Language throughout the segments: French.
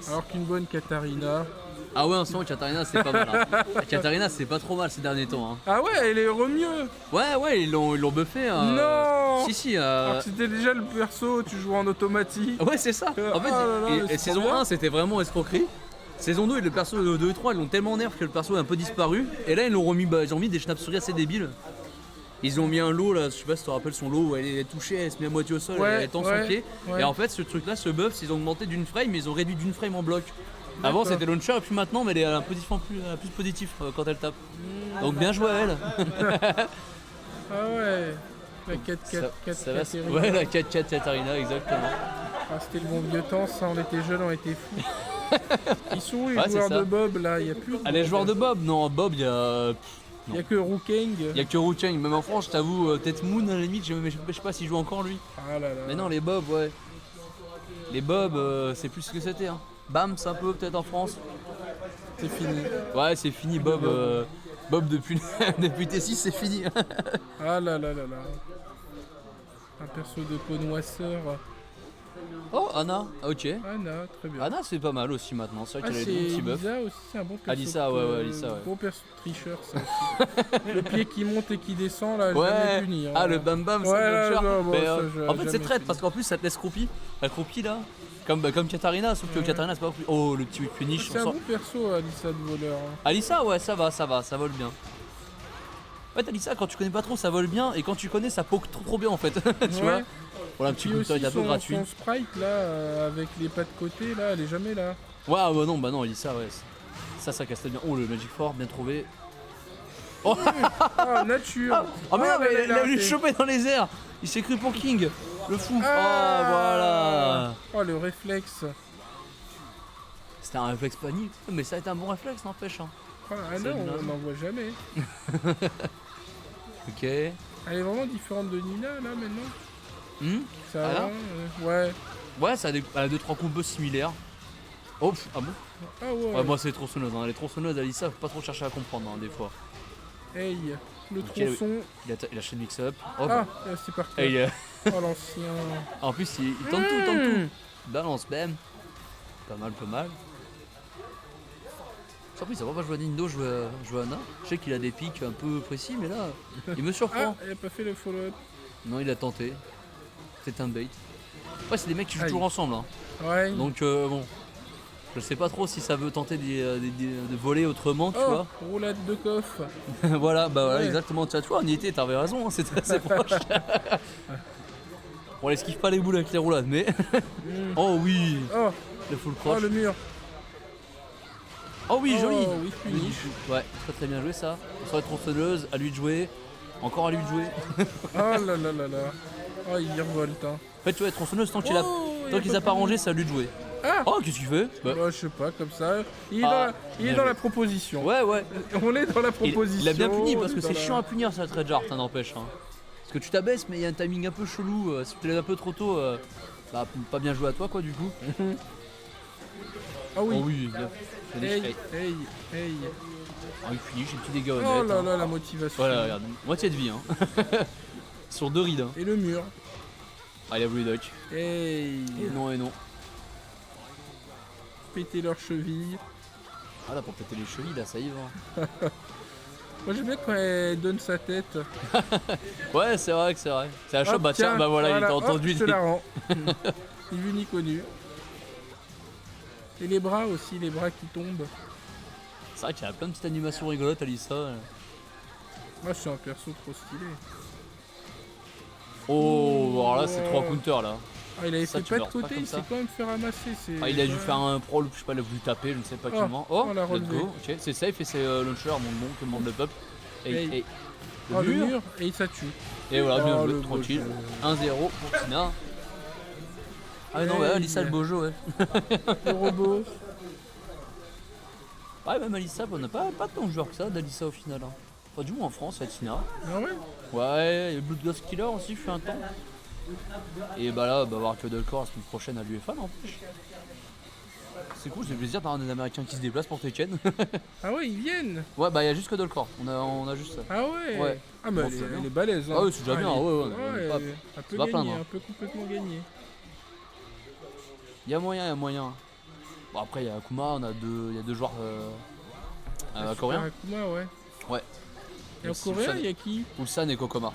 Alors qu'une bonne Katarina. Ah ouais, en ce moment, Katarina, c'est pas mal. Hein. Katarina, c'est pas trop mal ces derniers temps. Hein. Ah ouais, elle est mieux. Ouais, ils l'ont buffé. Non. Si. Alors que c'était déjà le perso, tu joues en automatique. Ouais, c'est ça. En fait, et saison 1, c'était vraiment escroquerie. Saison 2 et le perso 2 et 3, ils l'ont tellement nerf que le perso est un peu disparu. Et là, ils l'ont remis, ils ont mis des chauves-souris assez débiles. Ils ont mis un lot là, je sais pas si tu te rappelles son lot où elle est touchée, elle se met à moitié au sol, elle tend son pied. Ouais. Et en fait, ce truc là, ce buff, ils ont augmenté d'une frame, mais ils ont réduit d'une frame en bloc. Avant c'était launcher et puis maintenant, mais elle est à un position plus positif quand elle tape. Donc bien joué à elle. Ah ouais, la 4-4 Katarina. Ouais, la 4-4 Katarina, exactement. Ah, c'était le bon vieux temps, ça, on était jeunes, on était fous. Ils sont où les joueurs de Bob là? Il y a plus de Ah, les joueurs de Bob? Non, Bob, il y a. Il y a que Rookeng. Il y a que Rookeng, même en France, je t'avoue, peut-être Moon à la limite, je sais pas s'il joue encore lui. Ah là là. Mais non, les Bob, ouais. Les Bob, c'est plus ce que c'était. Hein. Bam, c'est un peu peut-être en France. C'est fini. Ouais, c'est fini, Bob. Bob depuis T6, c'est fini. Ah là là là là. Un perso de connoisseur. Oh, Anna, ok. Anna, très bien. Anna, c'est pas mal aussi maintenant, c'est vrai qu'elle a des bons petits buffs. Alisa aussi, c'est un bon perso. Alisa, ouais, Alisa, ouais. Bon perso tricheur, ça aussi. Le pied qui monte et qui descend, là, jamais puni. Hein. Ah, le bam bam, ouais, c'est bon, en fait, c'est traite parce qu'en plus, ça te laisse croupi. La croupie là. Comme Katarina, sauf que Katarina, c'est pas plus. Oh, le petit finish. C'est un bon perso, Alisa de voleur. Hein. Alisa, ouais, ça vole bien. En fait, Alisa, quand tu connais pas trop, ça vole bien, et quand tu connais, ça poke trop bien en fait. Tu vois. Voilà, un petit coup de temps, il est un peu gratuit. Son sprite là, avec les pas de côté, là, elle est jamais là. Ouais, bah non, Alisa, ouais. Ça casse bien. Oh, le Magic Four, bien trouvé. Oh, nature. Oh, mais non, mais il a voulu choper dans les airs. Il s'est cru pour King. Le fou. Ah, voilà. Oh, le réflexe. C'était un réflexe panique. Mais ça a été un bon réflexe, n'empêche. Hein. Ah non, on n'en voit jamais. Ok. Elle est vraiment différente de Nina, là, maintenant. Ça va, ouais. Ouais, ça a 2-3 combos similaires. Oh, ah bon? Ah ouais. Ouais, moi c'est les tronçonneuses. Hein. Les tronçonneuses, Alissa, faut pas trop chercher à comprendre, hein, des fois. Hey, le tronçon. Il a chaîne mix-up. Oh, ah, c'est parti. Hey, oh, l'ancien. En plus, il tente tout. Balance, bam. Pas mal. Surpris, ça va pas jouer à Nindo, jouer à Anna. Je sais qu'il a des pics un peu précis, mais là, il me surprend. Ah, il a pas fait le follow-up. Non, il a tenté. C'est un bait. Ouais, c'est des mecs qui jouent toujours ensemble. Hein. Ouais. Donc, bon. Je sais pas trop si ça veut tenter de voler autrement, tu vois. Roulade de coffre. Voilà, exactement. Tu vois, on y était, t'avais raison, hein, c'était assez proche. On esquive pas les boules avec les roulades, mais. Oh oui. Oh. Le full croche. Oh, le mur. Oh oui, joli. Oui, finish. Ouais, très bien joué ça. Sur les tronçonneuses, à lui de jouer. Encore à lui de jouer. Oh là là là là. Oh, il revolte. Hein. En fait, tu vois, les tronçonneuses, tant qu'il a pas rangé, c'est à lui de jouer. Ah. Oh, qu'est-ce qu'il fait? Je sais pas, comme ça. Il est dans la proposition. Ouais. On est dans la proposition. Il a bien puni parce que c'est chiant à punir ça, Trade Jar, ça n'empêche. Hein. Parce que tu t'abaisses, mais il y a un timing un peu chelou. Si tu lèves un peu trop tôt, pas bien joué à toi, quoi, du coup. Ah oui. Oh oui, bien. Hey. Ah, il finit, j'ai un petit dégât honnête. Oh là là, la motivation. Voilà, regarde, moitié de vie. Hein. Sur 2 rides. Hein. Et le mur. Ah, il a voulu duck. Hey. Et non. Péter leurs chevilles. Ah là, pour péter les chevilles, là, ça y va. Moi j'aime bien quand elle donne sa tête. Ouais, c'est vrai. C'est la chope, bah tiens, voilà, il t'a entendu. Je te la rends. Ni vu ni connu. Et les bras aussi, les bras qui tombent. C'est vrai qu'il y a plein de petites animations rigolotes, Alissa. Moi je suis un perso trop stylé. Oh, alors là, c'est 3 counters là. Ah, il avait fait pas de côté, il s'est quand même fait ramasser. Ah, il a dû faire un pro, je sais pas, il a voulu taper, je ne sais pas comment. Oh, let's go. Ok, c'est safe et c'est launcher, que demande le peuple. Et le mur, et ça tue. Et voilà, bien joué, tranquille. 1-0 pour Tina. Ah non, ouais, Alissa le beau jeu, ouais. Le robot. Ouais, même Alissa, on n'a pas tant de joueurs que ça d'Alissa au final. Hein. Pas du moins en France, c'est Tina. Ah ouais? Ouais, il y a Blood Ghost Killer aussi, fait un temps. Et bah là, voir que Delcor la semaine prochaine à l'UEFA, n'empêche. C'est cool, c'est plaisir d'avoir des Américains qui se déplacent pour Tekken. Ah ouais, ils viennent. Ouais, bah il y a juste que Delcor, on a juste ça. Ah ouais. Ah mais elle est balèze. Hein. Ah ouais, c'est déjà bien, ouais. Elle peut gagner, elle peut complètement gagner. Il y a moyen. Bon, après, il y a Akuma, il y a deux joueurs coréens. Akuma, ouais. Ouais. Et en coréen, il y a qui? Ulsan et Kokoma.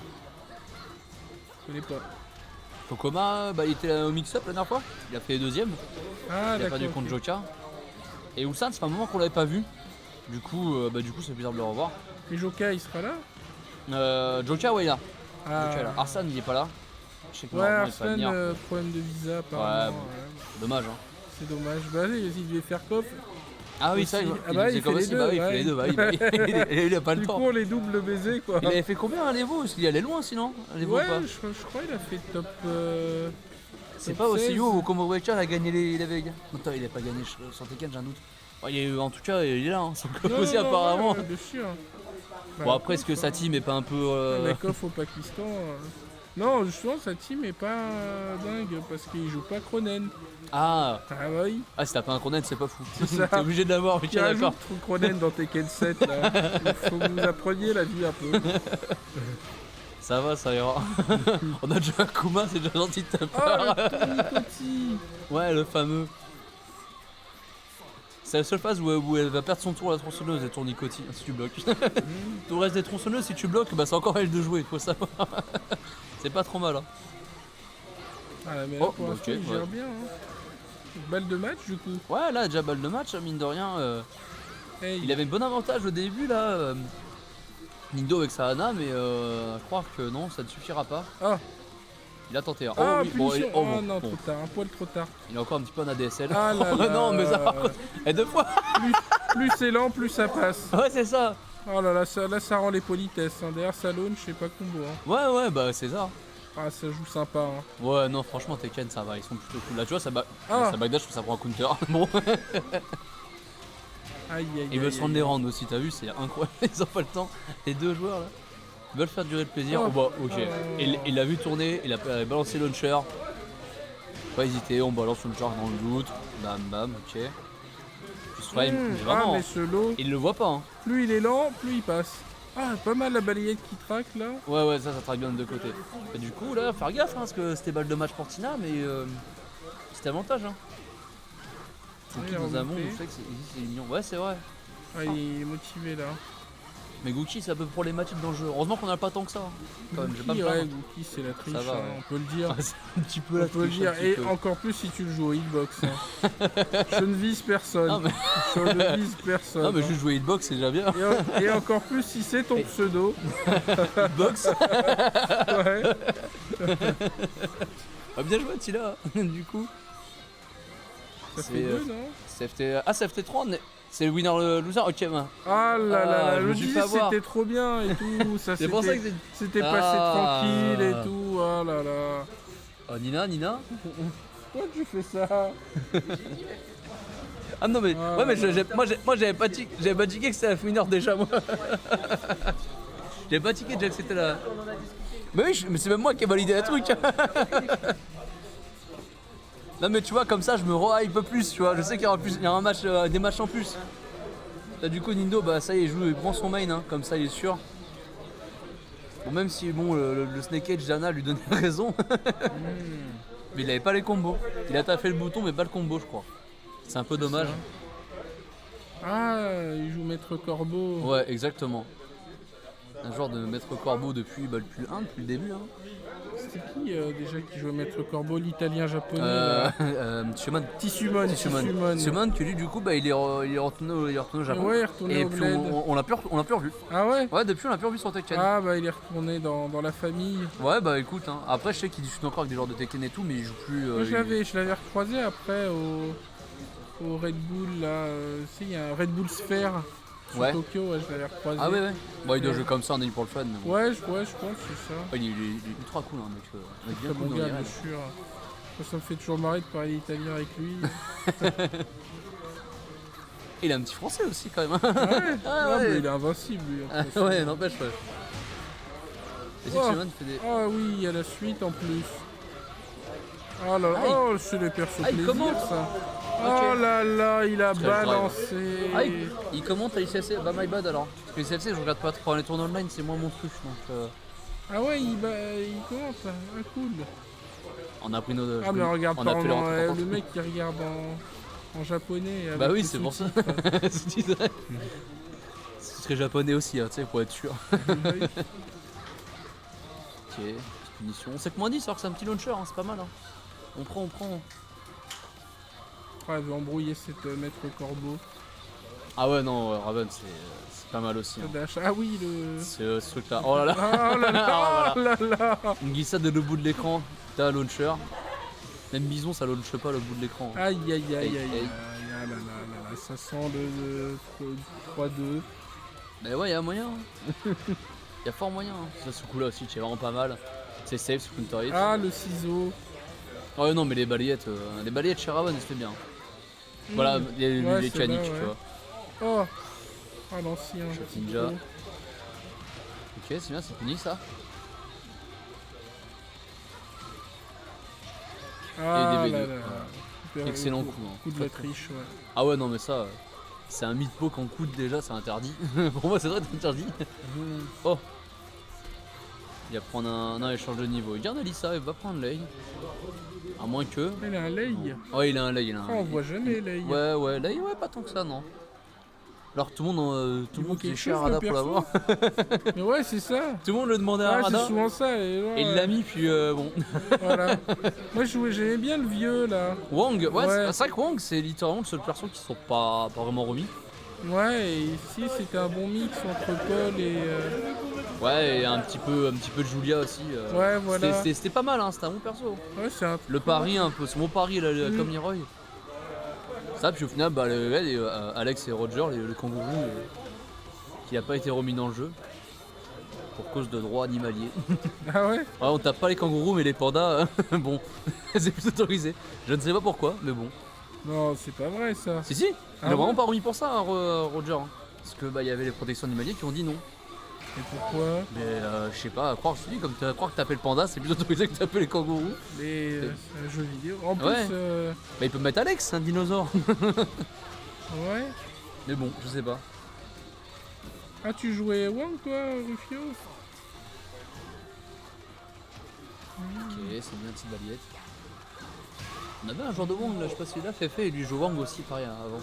Je connais pas. Kokoma, il était au mix-up la dernière fois. Il a fait les deuxièmes. Ah, il a perdu contre Joka. Et Ulsan, ça fait un moment qu'on l'avait pas vu. Du coup, c'est bizarre de le revoir. Et Joka, il sera là? Joka, ouais, il est là. Ah. Joka, là. Arslan, il est pas là. Je sais que Arslan, problème de visa, apparemment. Ouais, dommage. Hein. C'est dommage. Bah, il devait faire coffre. Ah oui, ça, il faisait comme aussi. Il fait les deux. Il a pas le temps. Du coup, on les double baisers, quoi. Il avait fait combien à l'Evo? Parce qu'il allait loin, sinon. Ouais, je crois qu'il a fait top. C'est pas aussi haut comme Weka a gagné les Vegas. Non, il a pas gagné sur Tekken, j'ai un doute. En tout cas, il est là, hein. C'est aussi apparemment. Bien sûr. Bon, après, est-ce que sa team est pas un peu. Makov au Pakistan. Non, justement, sa team est pas dingue parce qu'il joue pas Cronen. Ah oui. Ah, si t'as pas un Cronen, c'est pas fou. T'es obligé de l'avoir, ok, d'accord. Il y a Cronen dans Tekken 7, là. Il faut que vous appreniez la vie un peu. Ça va, ça ira. On a déjà Akuma, c'est déjà gentil de ta part. Ouais, le fameux. C'est la seule phase où elle va perdre son tour, la tronçonneuse, et tournicotis, si tu bloques. Tout le reste des tronçonneuses, si tu bloques, c'est encore elle de jouer, faut savoir. C'est pas trop mal. Hein. Ah, mais là, pour l'instant, il gère bien. Hein. Balle de match, du coup. Ouais, là, déjà balle de match, mine de rien. Il avait un bon avantage au début, là. Nindo avec sa Hana, mais je crois que non, ça ne suffira pas. Ah. Il a tenté. Non, trop tard, un poil trop tard. Il a encore un petit peu en ADSL. Ah là là. Non, mais ça par contre, et deux fois. plus c'est lent, plus ça passe. Ouais, c'est ça. Oh là là, ça rend les politesses. Hein. Derrière Salone, je sais pas combo. Hein. Ouais, c'est ça. Ah, ça joue sympa. Hein. Ouais, non, franchement, Tekken, ça va, ils sont plutôt cool. Là, tu vois, ça backdash, ça prend un counter. Bon. Ils veulent se rendre les rounds aussi, t'as vu, c'est incroyable, ils ont pas le temps. Les deux joueurs là, ils veulent faire durer le plaisir. Ok. Il l'a vu tourner, il a balancé le launcher. Pas hésiter, on balance le launcher dans le loot. Bam bam, ok. Frame, mais vraiment, mais ce lot, il le voit pas. Hein. Plus il est lent, plus il passe. Ah, pas mal la balayette qui traque là. Ouais, ça traque bien de deux côtés. Et du coup, là, faire gaffe, hein, parce que c'était balle de match pour Tina, mais c'était avantage. Hein. C'est qui dans un monde où je sais que c'est mignon. Ouais, c'est vrai. Ah, il est motivé là. Mais Gookie, c'est un peu problématique dans le jeu. Heureusement qu'on n'a pas tant que ça. Quand même, Gookie, c'est la triche, va, on peut le dire. C'est un petit peu la triche. On peut le dire, et encore plus si tu le joues au hitbox. Hein. Je ne vise personne. Non, mais... Je ne vise personne. Non, mais juste jouer hitbox, c'est déjà bien. Et encore plus si c'est ton pseudo. Hitbox. Ouais. Bien joué, Tila, du coup. Ça fait 2, non? Ah, c'est FT3, c'est le winner-loser, ok. Ah là là, le 10 c'était trop bien et tout. C'est pour ça que c'était passé tranquille et tout. Ah là là. Oh, Nina Pourquoi tu fais ça? Ah non, mais ouais, mais moi j'avais pas tiqué que c'était la winner déjà, moi. J'avais pas tiqué déjà que c'était la. Mais oui, mais c'est même moi qui ai validé le truc. Non mais tu vois, comme ça je me re-hype plus, tu vois, je sais qu'il y aura un match, des matchs en plus. Là du coup Nindo, ça y est, il prend son main, hein, comme ça il est sûr. Bon, même si le Snake Edge d'Anna lui donnait raison. Mais il avait pas les combos. Il a tapé le bouton mais pas le combo, je crois. C'est un peu dommage. Ah, il joue Maître Corbeau. Ouais, exactement. Un genre de Maître Corbeau depuis le 1, depuis le début. Hein. C'était qui déjà qui jouait Maître Corbeau, l'italien japonais Tissumon que lui du coup il est retourné au Japon. Ouais, il est retourné au Bled. On l'a plus revu. Ah ouais? Ouais, depuis on l'a plus revu sur Tekken. Ah il est retourné dans la famille. Ouais écoute, hein. Après je sais qu'il discute encore avec des joueurs de Tekken et tout, mais il joue plus. Je l'avais recroisé après au Red Bull là, il y a un Red Bull Sphere. Sur Tokyo, je l'avais recroisé. Ah ouais. Bon, il doit jouer comme ça, on est pour le fun. Mais bon. Ouais, je pense c'est ça. Il est ultra cool, hein, mec. Bien bon gars, bien sûr. Ça me fait toujours marrer de parler italien avec lui. Il a un petit français aussi quand même. Ah ouais. Mais il est invincible lui. Ouais, n'empêche. Ah oui, il y a la suite en plus. Oh là là, c'est les persos plaisir ça. Oh là là, il a balancé. Ah, il commente à ICFC, bah my bad alors. Parce que ICFC, je regarde pas trop les tournois online, c'est moins mon truc donc. Ah ouais, il commente, cool. On a pris nos. Ah mais regarde pas, le mec qui regarde en. en japonais. Bah avec oui, les c'est pour ça. sous-titres. Ce serait japonais aussi, hein, tu sais, pour être sûr. Oui. Ok, petite munition. On sait que moins 10 alors que c'est un petit launcher, hein, c'est pas mal. Hein. On prend. Ah, elle veut embrouiller cette maître corbeau. Ah ouais, non, Raven, c'est pas mal aussi. Hein. Ah oui, le... C'est ce truc là. Oh là là. Oh là là, Ah, oh là là. Une glissade de le bout de l'écran, t'as un launcher. Même Bison, ça launche pas le bout de l'écran. Aïe aïe aïe aïe Aïe, aïe. aïe. Ah là là là là, ça sent le 3-2. Bah ouais, y'a moyen. Y'a fort moyen. Hein. Ça, ce coup là aussi, c'est vraiment pas mal. C'est safe, c'est counter hit. Ah, le ciseau. Ouais, non, mais les balayettes chez Raven, il se fait bien. Voilà, les Ouais, mécaniques, c'est tu là, vois. Oh, ah l'ancien. Shot ninja. Ok, c'est bien, c'est fini ça. Ah et des là V2. là. Ouais. Excellent coup. Hein. Coup de la triche, ouais. Ah ouais, non, mais ça, c'est un mid-poke en coude déjà, c'est interdit. Pour moi, c'est vrai, c'est interdit. Oh, il va prendre un échange de niveau. Il garde Alissa, il va prendre Lei. À moins que. Il a un lei. Ouais, il a un Lei. Ah, on voit jamais lei. Ouais, Lei, ouais, pas tant que ça, non. Alors tout le monde qui est cher chose, Rada le pour l'avoir. Mais ouais, c'est ça. Tout le monde le demandait à Ah, Rada. c'est souvent ça. Et Et il l'a mis, puis bon. Voilà. Moi, j'aimais bien le vieux, là. Wang, ouais, Ouais. c'est vrai que Wang, c'est littéralement le seul perso qui sont pas vraiment remis. Ouais, et ici, c'était un bon mix entre Paul et... Ouais, et un petit peu de Julia aussi. Ouais, voilà. C'était pas mal, hein, c'était un bon perso. Ouais, c'est un... Le pari, un peu, c'est mon pari là, comme Leroy. Ça, puis au final, bah, Alex et Roger, le kangourou, qui n'a pas été remis dans le jeu. Pour cause de droits animaliers. Ah ouais. Ouais, on tape pas les kangourous, mais les pandas, bon, c'est plus autorisé. Je ne sais pas pourquoi, mais bon. Non, c'est pas vrai, ça. Si, il Ah a vraiment ouais pas remis pour ça, hein, Roger. Hein. Parce que bah, y avait les protections animalières qui ont dit non. Et pourquoi? Mais je sais pas, croire, je te dis, comme croire que taper le panda, c'est plus autorisé que taper les kangourous. Mais c'est un jeu vidéo. En plus, Ouais. Bah, il peut mettre Alex, un dinosaure. ouais. Mais bon, je sais pas. Ah, tu jouais Wang, toi, Rufio? Ok, c'est bien, petite balayette. On avait un joueur de Wang là, je sais pas si là, Fefe, et lui joue Wang aussi, pareil, avant.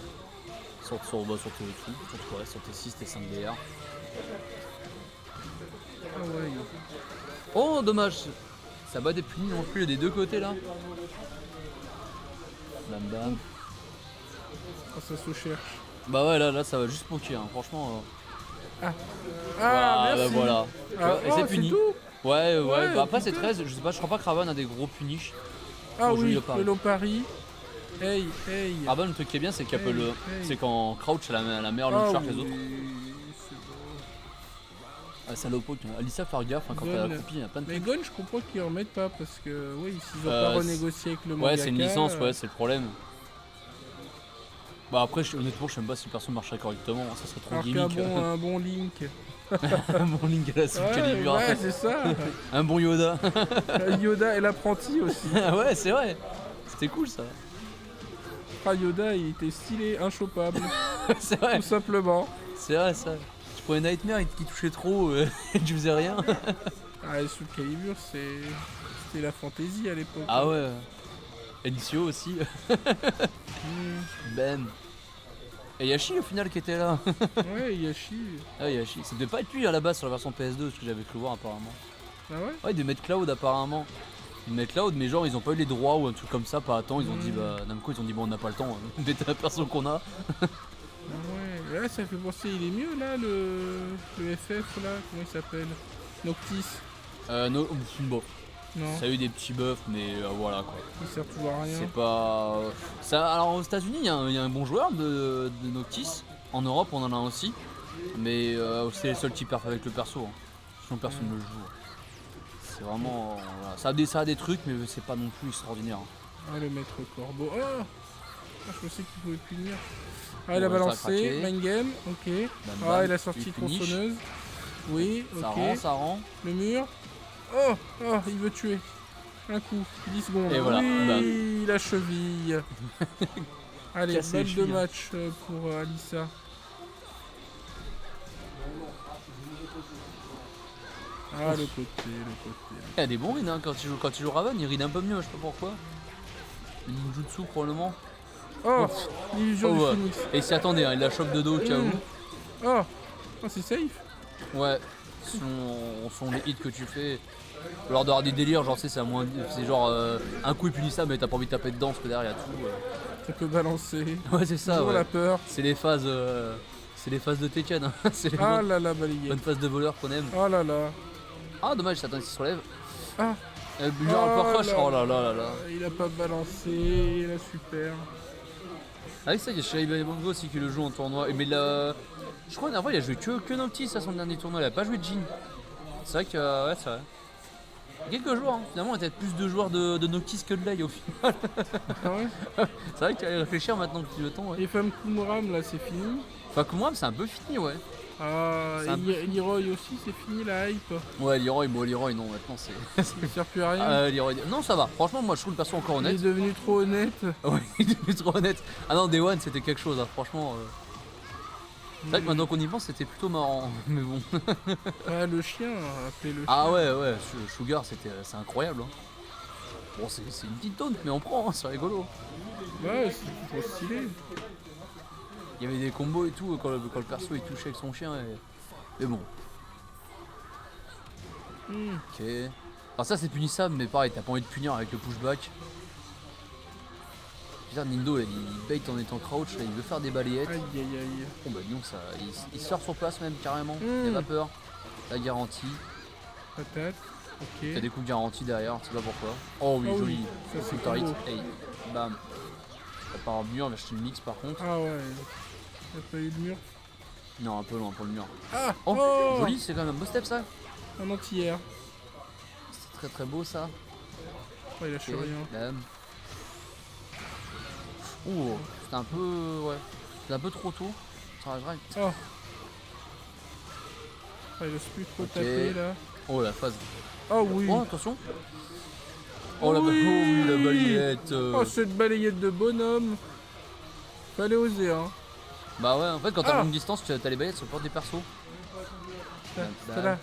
Sur T6, T5 DR. Ah ouais. Oh, dommage. Ça bat des punis non plus des deux côtés là. Bam bam. Ah, ça se cherche. Bah ouais, là ça va juste poker, hein. Franchement. Ah, Voilà, merci. bah voilà. Ah, Et c'est oh, puni. tout. Ouais, Ouais, bah après c'est putain. 13, je sais pas, je crois pas que Raven a des gros punish. Ah Pour jouer oui, le pari. le Lopari. Hey. Raven, le truc qui est bien, c'est qu'il y a Hey. c'est qu'en crouch, elle a la meilleure Ah launcher que les autres. oui, c'est bon. Ah, salopo, Alissa, faire gaffe, hein, quand elle a Gun. accroupi, il y a plein de Mais trucs. Gon, je comprends qu'ils remettent pas parce que, oui, s'ils ont Euh, pas renégocié avec le mangaka... Ouais, c'est une licence, ouais, c'est le problème. Bah après, honnêtement, je sais même pas si le perso marcherait correctement, ça serait trop Alors gimmick. un bon Link. Un bon Link à la soupe Calibur. Ouais, c'est ça. Un bon Yoda. Yoda et l'apprenti aussi. Ouais, c'est vrai. C'était cool ça. Ah, Yoda, il était stylé, inchopable, C'est vrai. tout simplement. C'est vrai ça. Tu prenais Nightmare qui touchait trop et tu faisais rien. Ah, et Soul Calibur, c'était la fantaisie à l'époque. Ah ouais. Encio aussi. Ben. Et Yashi au final qui était là. Ouais, Yashi. Ah Yashi. Ça devait pas être lui à la base sur la version PS2, ce que j'avais cru voir apparemment. Ah ouais. Ouais, des mettre Cloud apparemment. Ils mettent Cloud, mais genre ils ont pas eu les droits ou un truc comme ça, pas à temps. Ils ont dit, bah Namco, ils ont dit, bon, on n'a pas le temps, mettez la personne qu'on a. Ah ouais. Là, ça fait penser, il est mieux là, le FF là, comment il s'appelle? Noctis. No, bof. Non, Ça a eu des petits buffs, mais voilà quoi. il sert toujours à rien. C'est pas. Ça, alors aux États-Unis, il y a un bon joueur de Noctis. En Europe, on en a un aussi. Mais c'est les seuls qui perdent avec le perso. Hein. Sinon, personne ne le joue. C'est vraiment. Voilà. Ça a des trucs, mais c'est pas non plus extraordinaire. Hein. Ah, le maître corbeau. Oh ah, je pensais qu'il pouvait punir. Ah, il Ouais, a ça a balancé, craqué. main game, ok. Bam, Ah, bam, il a sorti il finish. tronçonneuse. Oui, Ça ok. rend, ça rend. Le mur. Oh, il veut tuer. Un coup, 10 secondes. Et voilà, Oui, la cheville. Allez, Cassé les balle de chevilles, hein. match pour Alissa. Ah, le côté. Il y a des bons reads hein, quand tu joues Raven, il read un peu mieux, je sais pas pourquoi. Le ninjutsu probablement. Oh, l'illusion du ouais. phoenix. Et il s'y attendait, hein, il la chope de dos au cas où. Oh, c'est safe. Ouais, sont les hits que tu fais. Lors d'avoir des délires, genre c'est moins. C'est genre un coup et punissable, mais t'as pas envie de taper dedans parce que derrière il y a tout. Ça peut balancer. Ouais, c'est ça. Toujours Ouais. la peur. C'est les phases. C'est les phases de Tekken. Hein. C'est les Ah là là, balayé. bonnes phases de voleur qu'on aime. Oh là là. Ah, dommage, Satan il se relève. Ah. Genre un peu rush. Oh là là là là. Il a pas balancé, il a super. Avec ça, il y a Shaiba Bongo aussi qui le joue en tournoi. Mais là, je crois que la dernière fois, il a joué que Noctis à son dernier tournoi. Il a pas joué de Jin. C'est vrai que, ouais, c'est vrai. Quelques joueurs, hein. Finalement, on était plus de joueurs de Noctis que de Lei au final. Ah ouais. C'est vrai qu'il y a à y réfléchir maintenant depuis le temps. Ouais. Et Femme Kumuram là, c'est fini. Enfin, Kumram, c'est un peu fini, ouais. Ah, et Leroy aussi, c'est fini la hype. Ouais, Leroy, bon, Leroy, non, maintenant c'est. Il sert plus à rien. Leroy, non, ça va. Franchement, moi je trouve le perso encore honnête. Il est devenu trop honnête. Ouais, il est devenu trop honnête. Ah non, Day One, c'était quelque chose, hein. Franchement. C'est vrai que maintenant qu'on y pense, c'était plutôt marrant. Mais bon. Ah, le chien, appelez le chien. Ah ouais, Sugar, c'est incroyable. Hein. Bon, c'est une petite taunt, mais on prend, hein, c'est rigolo. Ouais, c'est trop stylé. Il y avait des combos et tout quand le perso il touchait avec son chien. Mais bon. Ok. Alors ça c'est punissable, mais pareil, t'as pas envie de punir avec le pushback. Putain, Nindo, là, il bait en étant crouch, là, il veut faire des balayettes. Aïe aïe aïe. Bon bah disons ça, il sort sur place même carrément, il a pas peur. La garantie. Patate. Ok. T'as des coups garantis derrière, tu sais pas pourquoi. Oh oui, joli. Ça c'est Tout beau. hey, bam. T'as pas un mur, va acheter le mix par contre. Ah ouais. T'as pas eu le mur. Non, un peu loin pour le mur. Ah. Oh, joli, c'est quand même un beau step ça. Un entière. C'est très très beau ça. Oh, il lâche Ok, rien. bam. Oh, c'était un peu. Ouais. C'était un peu trop tôt. Ça arrivera. Oh. Ah, il laisse plus trop taper là. Oh la phase. Oh oui. Oh attention. Oh la, Oui. oui, la balayette. Oh, cette balayette de bonhomme. Fallait oser hein. Bah ouais, en fait quand t'as longue distance, t'as les balayettes sur le port des persos. C'est là.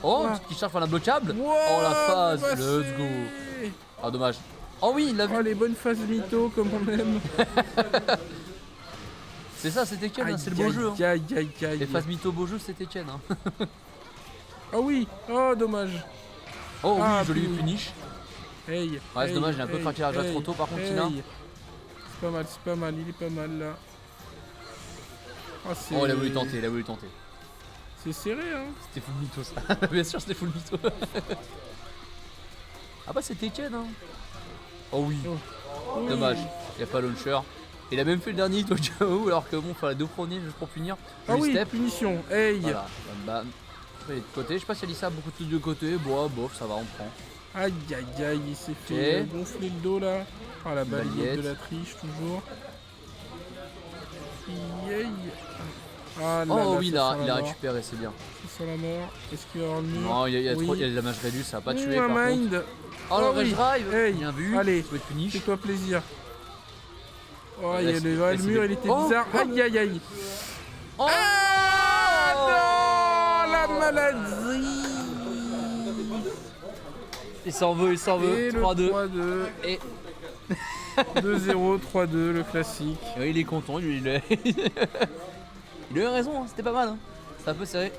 Oh, qui cherche par la bloquable. Wow, oh la phase, passé. let's go. Ah dommage. Oh oui, il l'a vu. Oh les bonnes phases mytho comme on aime. C'est ça, c'était Ken, hein, c'est le beau jeu. Hein. Aïe aïe aïe. Les phases mytho beau jeu, c'était Ken. Hein. Ah oui. Oh dommage. Oh oui, Ah, joli puis- finish. Hey. Ouais, c'est dommage, j'ai un peu craqué la jage trop tôt par contre, Tina. C'est pas mal, il est pas mal là. Oh, Oh, il a voulu tenter, il a voulu tenter. C'est serré hein. C'était full mytho ça. Bien sûr, c'était full mytho. Ah bah c'était Ken hein. Oh oui, Oui. dommage, il n'y a pas launcher. Il a même fait le dernier hit au cas où, alors que bon, enfin les deux premiers juste pour punir. Ah Joli oui, step. punition. Hey. Voilà, bam bam. Il est de côté, je sais pas si elle dit ça beaucoup de deux côtés. Bon, bof, ça va, on prend. Aïe aïe aïe, il s'est fait gonfler le dos là. Ah la balayette Balayette. de la triche toujours. Aïe. Ah là Oh là, oui, ça sent il la a mort. récupéré, c'est bien. Ça sent la mort. Est-ce qu'il va y avoir le mur? Non, il y a Oui. trop, il y a des dommages réduits, ça va pas tuer Un par contre. mind. Oh le Oh rush oui. drive, Hey. bien vu. Allez. Ça va être finish. Fais-toi plaisir. Oh, il y a Laisse- le laisse- mur, il était Oh, bizarre. oh. Aïe aïe aïe. Oh Ah non, la maladie. Il s'en veut, il s'en veut. Et le 3-2. 3-2. Et 2-0, 3-2, le classique. il est content, lui, il a eu raison, hein, c'était pas mal. Hein. C'était un peu serré.